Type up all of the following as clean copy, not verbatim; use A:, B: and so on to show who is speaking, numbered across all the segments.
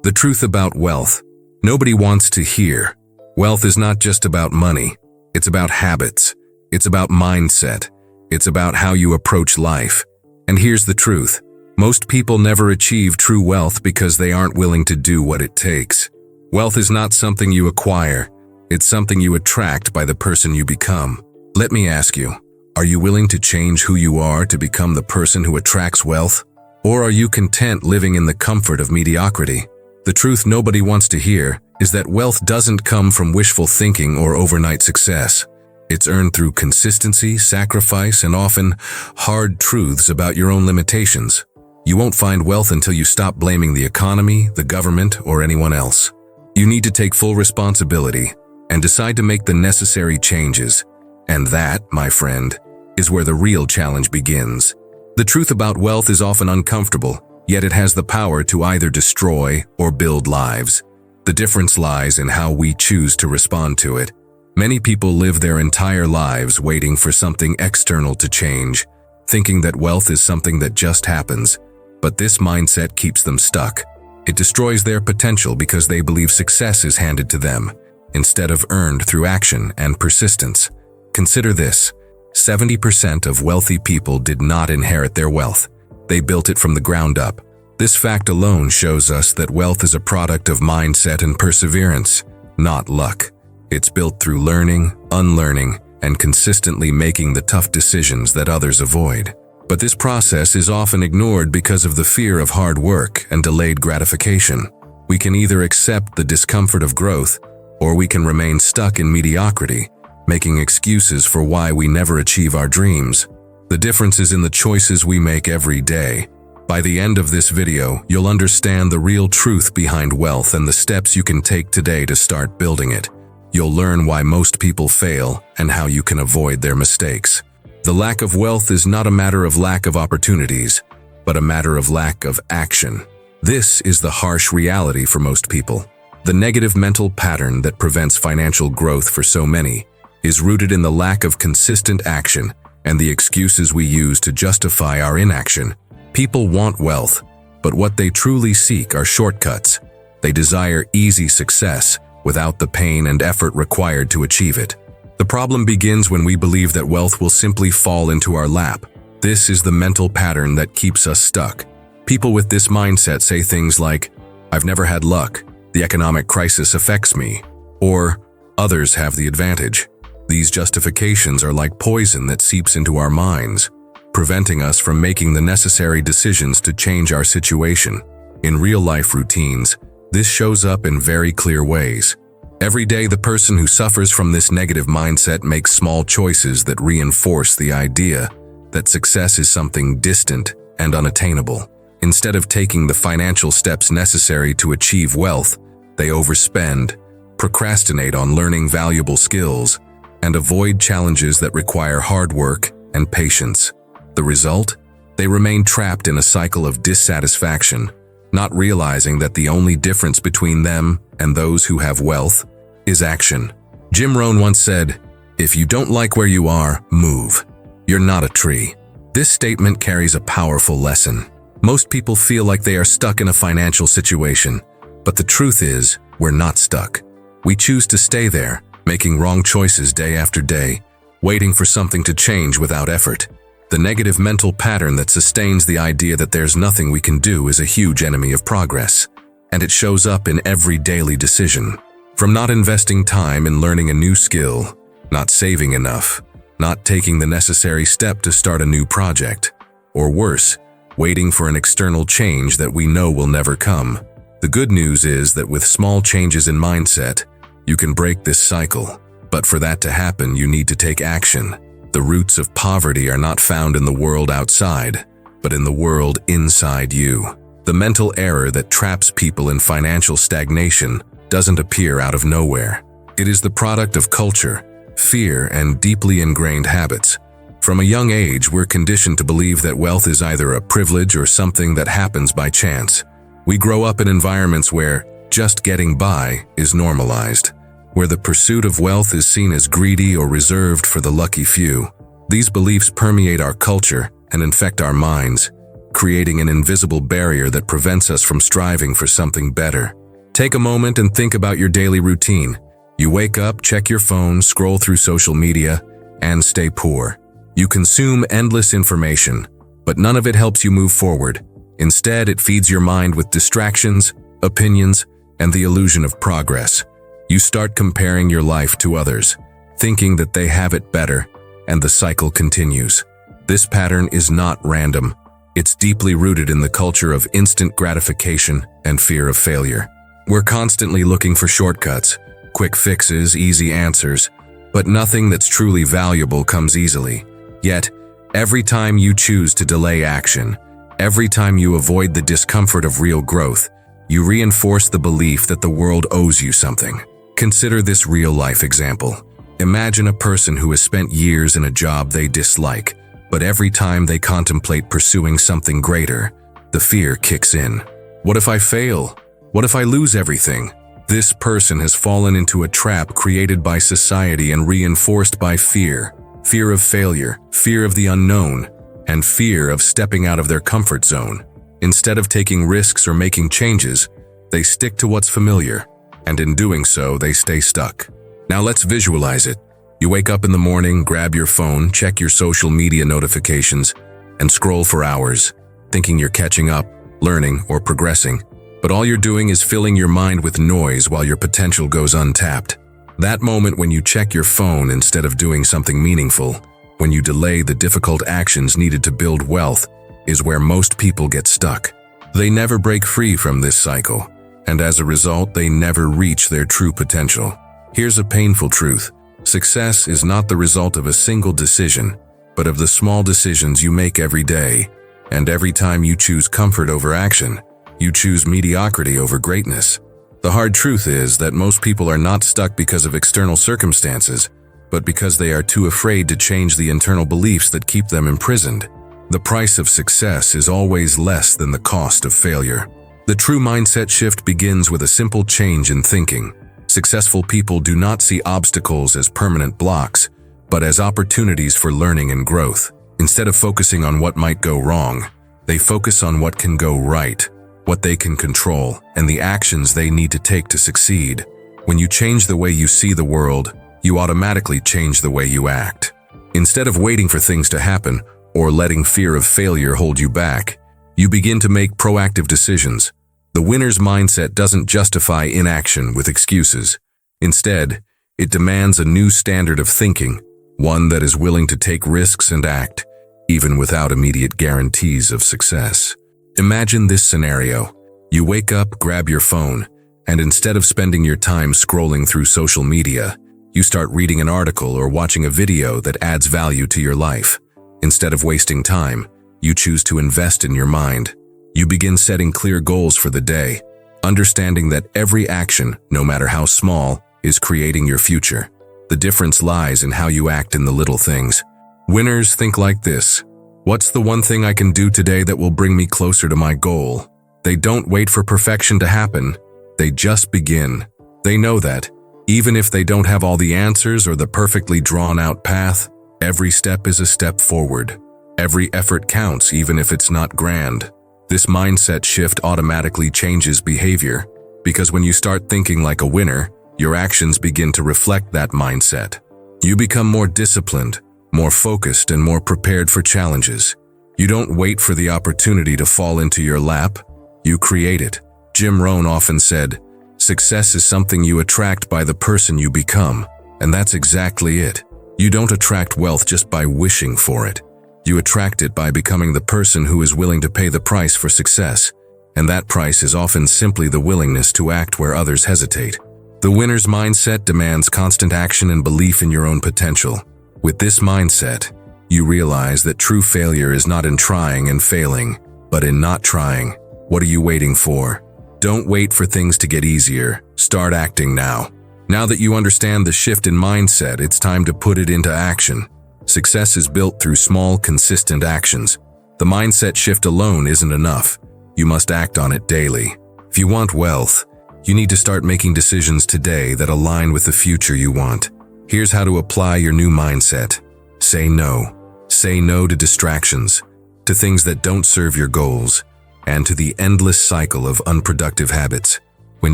A: The truth about wealth. Nobody wants to hear. Wealth is not just about money. It's about habits. It's about mindset. It's about how you approach life. And here's the truth. Most people never achieve true wealth because they aren't willing to do what it takes. Wealth is not something you acquire. It's something you attract by the person you become. Let me ask you, are you willing to change who you are to become the person who attracts wealth? Or are you content living in the comfort of mediocrity? The truth nobody wants to hear is that wealth doesn't come from wishful thinking or overnight success. It's earned through consistency, sacrifice, and often hard truths about your own limitations. You won't find wealth until you stop blaming the economy, the government, or anyone else. You need to take full responsibility and decide to make the necessary changes. And that, my friend, is where the real challenge begins. The truth about wealth is often uncomfortable, yet it has the power to either destroy or build lives. The difference lies in how we choose to respond to it. Many people live their entire lives waiting for something external to change, thinking that wealth is something that just happens. But this mindset keeps them stuck. It destroys their potential because they believe success is handed to them, instead of earned through action and persistence. Consider this: 70% of wealthy people did not inherit their wealth. They built it from the ground up. This fact alone shows us that wealth is a product of mindset and perseverance, not luck. It's built through learning, unlearning, and consistently making the tough decisions that others avoid. But this process is often ignored because of the fear of hard work and delayed gratification. We can either accept the discomfort of growth, or we can remain stuck in mediocrity, making excuses for why we never achieve our dreams. The difference is in the choices we make every day. By the end of this video, you'll understand the real truth behind wealth and the steps you can take today to start building it. You'll learn why most people fail and how you can avoid their mistakes. The lack of wealth is not a matter of lack of opportunities, but a matter of lack of action. This is the harsh reality for most people. The negative mental pattern that prevents financial growth for so many is rooted in the lack of consistent action and the excuses we use to justify our inaction. People want wealth, but what they truly seek are shortcuts. They desire easy success without the pain and effort required to achieve it. The problem begins when we believe that wealth will simply fall into our lap. This is the mental pattern that keeps us stuck. People with this mindset say things like, "I've never had luck, the economic crisis affects me," or "others have the advantage." These justifications are like poison that seeps into our minds, preventing us from making the necessary decisions to change our situation. In real-life routines, this shows up in very clear ways. Every day, the person who suffers from this negative mindset makes small choices that reinforce the idea that success is something distant and unattainable. Instead of taking the financial steps necessary to achieve wealth, they overspend, procrastinate on learning valuable skills, and avoid challenges that require hard work and patience. The result? They remain trapped in a cycle of dissatisfaction, not realizing that the only difference between them and those who have wealth is action. Rohn once said, "If you don't like where you are, move. You're not a tree." This statement carries a powerful lesson. Most people feel like they are stuck in a financial situation, but the truth is, we're not stuck. We choose to stay there, making wrong choices day after day, waiting for something to change without effort. The negative mental pattern that sustains the idea that there's nothing we can do is a huge enemy of progress, and it shows up in every daily decision. From not investing time in learning a new skill, not saving enough, not taking the necessary step to start a new project, or worse, waiting for an external change that we know will never come. The good news is that with small changes in mindset, you can break this cycle. But for that to happen, you need to take action. The roots of poverty are not found in the world outside, but in the world inside you. The mental error that traps people in financial stagnation doesn't appear out of nowhere. It is the product of culture, fear, and deeply ingrained habits. From a young age, we're conditioned to believe that wealth is either a privilege or something that happens by chance. We grow up in environments where just getting by is normalized, where the pursuit of wealth is seen as greedy or reserved for the lucky few. These beliefs permeate our culture and infect our minds, creating an invisible barrier that prevents us from striving for something better. Take a moment and think about your daily routine. You wake up, check your phone, scroll through social media, and stay poor. You consume endless information, but none of it helps you move forward. Instead, it feeds your mind with distractions, opinions, and the illusion of progress. You start comparing your life to others, thinking that they have it better, and the cycle continues. This pattern is not random. It's deeply rooted in the culture of instant gratification and fear of failure. We're constantly looking for shortcuts, quick fixes, easy answers, but nothing that's truly valuable comes easily. Yet, every time you choose to delay action, every time you avoid the discomfort of real growth, you reinforce the belief that the world owes you something. Consider this real-life example. Imagine a person who has spent years in a job they dislike, but every time they contemplate pursuing something greater, the fear kicks in. What if I fail? What if I lose everything? This person has fallen into a trap created by society and reinforced by fear. Fear of failure, fear of the unknown, and fear of stepping out of their comfort zone. Instead of taking risks or making changes, they stick to what's familiar, and in doing so, they stay stuck. Now let's visualize it. You wake up in the morning, grab your phone, check your social media notifications, and scroll for hours, thinking you're catching up, learning, or progressing. But all you're doing is filling your mind with noise while your potential goes untapped. That moment when you check your phone instead of doing something meaningful, when you delay the difficult actions needed to build wealth, is where most people get stuck. They never break free from this cycle, and as a result, they never reach their true potential. Here's a painful truth. Success is not the result of a single decision, but of the small decisions you make every day. And every time you choose comfort over action, you choose mediocrity over greatness. The hard truth is that most people are not stuck because of external circumstances, but because they are too afraid to change the internal beliefs that keep them imprisoned. The price of success is always less than the cost of failure. The true mindset shift begins with a simple change in thinking. Successful people do not see obstacles as permanent blocks, but as opportunities for learning and growth. Instead of focusing on what might go wrong, they focus on what can go right, what they can control, and the actions they need to take to succeed. When you change the way you see the world, you automatically change the way you act. Instead of waiting for things to happen or letting fear of failure hold you back, you begin to make proactive decisions. The winner's mindset doesn't justify inaction with excuses. Instead, it demands a new standard of thinking, one that is willing to take risks and act, even without immediate guarantees of success. Imagine this scenario. You wake up, grab your phone, and instead of spending your time scrolling through social media, you start reading an article or watching a video that adds value to your life. Instead of wasting time, you choose to invest in your mind. You begin setting clear goals for the day, understanding that every action, no matter how small, is creating your future. The difference lies in how you act in the little things. Winners think like this: what's the one thing I can do today that will bring me closer to my goal? They don't wait for perfection to happen. They just begin. They know that, even if they don't have all the answers or the perfectly drawn-out path, every step is a step forward. Every effort counts, even if it's not grand. This mindset shift automatically changes behavior, because when you start thinking like a winner, your actions begin to reflect that mindset. You become more disciplined, more focused, and more prepared for challenges. You don't wait for the opportunity to fall into your lap, you create it. Rohn often said, "Success is something you attract by the person you become," and that's exactly it. You don't attract wealth just by wishing for it. You attract it by becoming the person who is willing to pay the price for success, and that price is often simply the willingness to act where others hesitate. The winner's mindset demands constant action and belief in your own potential. With this mindset, you realize that true failure is not in trying and failing, but in not trying. What are you waiting for? Don't wait for things to get easier. Start acting now. Now that you understand the shift in mindset, it's time to put it into action. Success is built through small, consistent actions. The mindset shift alone isn't enough. You must act on it daily. If you want wealth, you need to start making decisions today that align with the future you want. Here's how to apply your new mindset. Say no. Say no to distractions. to things that don't serve your goals, and to the endless cycle of unproductive habits. When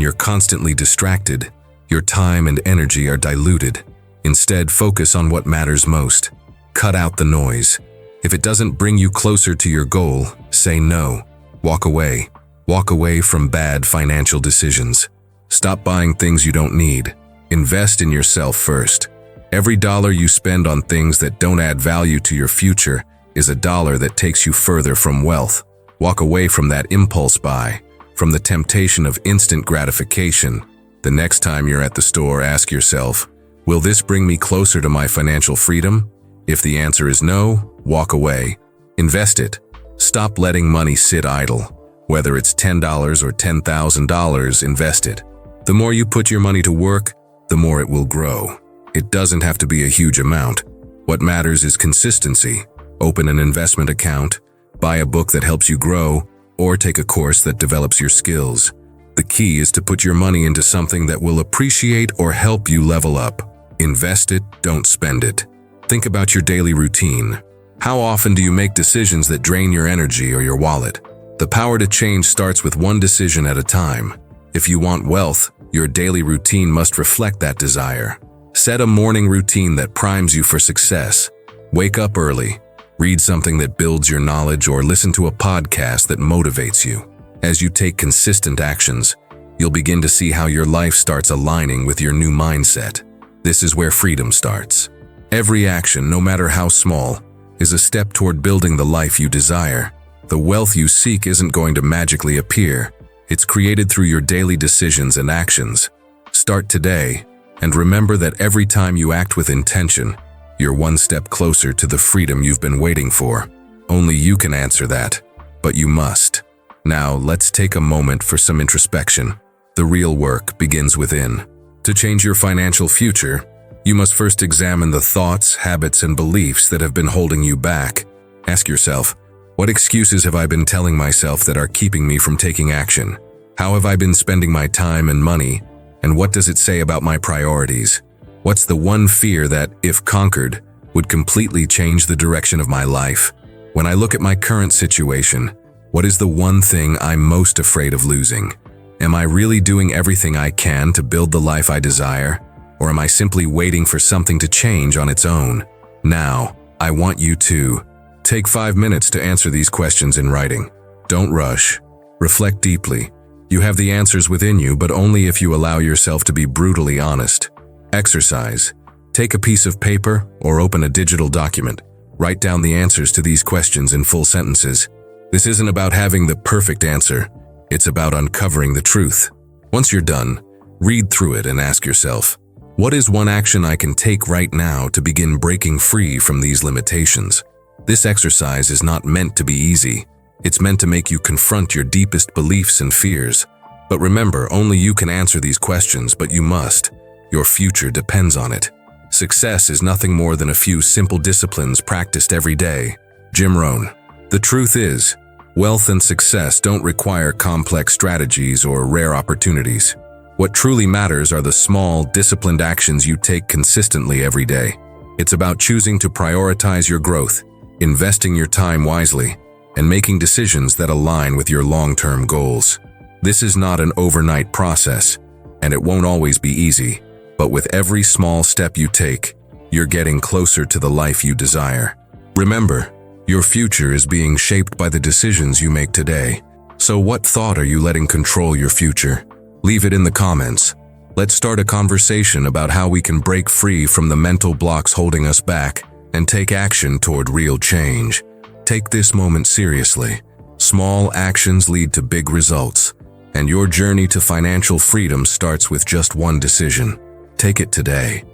A: you're constantly distracted, your time and energy are diluted. Instead, focus on what matters most. Cut out the noise. If it doesn't bring you closer to your goal, say no. Walk away. Walk away from bad financial decisions. Stop buying things you don't need. Invest in yourself first. Every dollar you spend on things that don't add value to your future is a dollar that takes you further from wealth. Walk away from that impulse buy, from the temptation of instant gratification. The next time you're at the store, ask yourself, will this bring me closer to my financial freedom? If the answer is no, walk away. Invest it. Stop letting money sit idle. Whether it's $10 or $10,000, invest it. The more you put your money to work, the more it will grow. It doesn't have to be a huge amount. What matters is consistency. Open an investment account, buy a book that helps you grow, or take a course that develops your skills. The key is to put your money into something that will appreciate or help you level up. Invest it, don't spend it. Think about your daily routine. How often do you make decisions that drain your energy or your wallet? The power to change starts with one decision at a time. If you want wealth, your daily routine must reflect that desire. Set a morning routine that primes you for success. Wake up early. Read something that builds your knowledge or listen to a podcast that motivates you. As you take consistent actions, you'll begin to see how your life starts aligning with your new mindset. This is where freedom starts. Every action, no matter how small, is a step toward building the life you desire. The wealth you seek isn't going to magically appear. It's created through your daily decisions and actions. Start today, and remember that every time you act with intention, you're one step closer to the freedom you've been waiting for. Only you can answer that, but you must. Now, let's take a moment for some introspection. The real work begins within. To change your financial future, you must first examine the thoughts, habits, and beliefs that have been holding you back. Ask yourself, what excuses have I been telling myself that are keeping me from taking action? How have I been spending my time and money? And what does it say about my priorities? What's the one fear that, if conquered, would completely change the direction of my life? When I look at my current situation, what is the one thing I'm most afraid of losing? Am I really doing everything I can to build the life I desire? Or am I simply waiting for something to change on its own? Now, I want you to take 5 minutes to answer these questions in writing. Don't rush. Reflect deeply. You have the answers within you, but only if you allow yourself to be brutally honest. Exercise. Take a piece of paper or open a digital document. Write down the answers to these questions in full sentences. This isn't about having the perfect answer. It's about uncovering the truth. Once you're done, read through it and ask yourself, what is one action I can take right now to begin breaking free from these limitations? This exercise is not meant to be easy. It's meant to make you confront your deepest beliefs and fears. But remember, only you can answer these questions, but you must. Your future depends on it. Success is nothing more than a few simple disciplines practiced every day. Jim Rohn. The truth is, wealth and success don't require complex strategies or rare opportunities. What truly matters are the small, disciplined actions you take consistently every day. It's about choosing to prioritize your growth, investing your time wisely, and making decisions that align with your long-term goals. This is not an overnight process, and it won't always be easy. But with every small step you take, you're getting closer to the life you desire. Remember, your future is being shaped by the decisions you make today. So what thought are you letting control your future? Leave it in the comments. Let's start a conversation about how we can break free from the mental blocks holding us back and take action toward real change. Take this moment seriously. Small actions lead to big results, and your journey to financial freedom starts with just one decision. Take it today.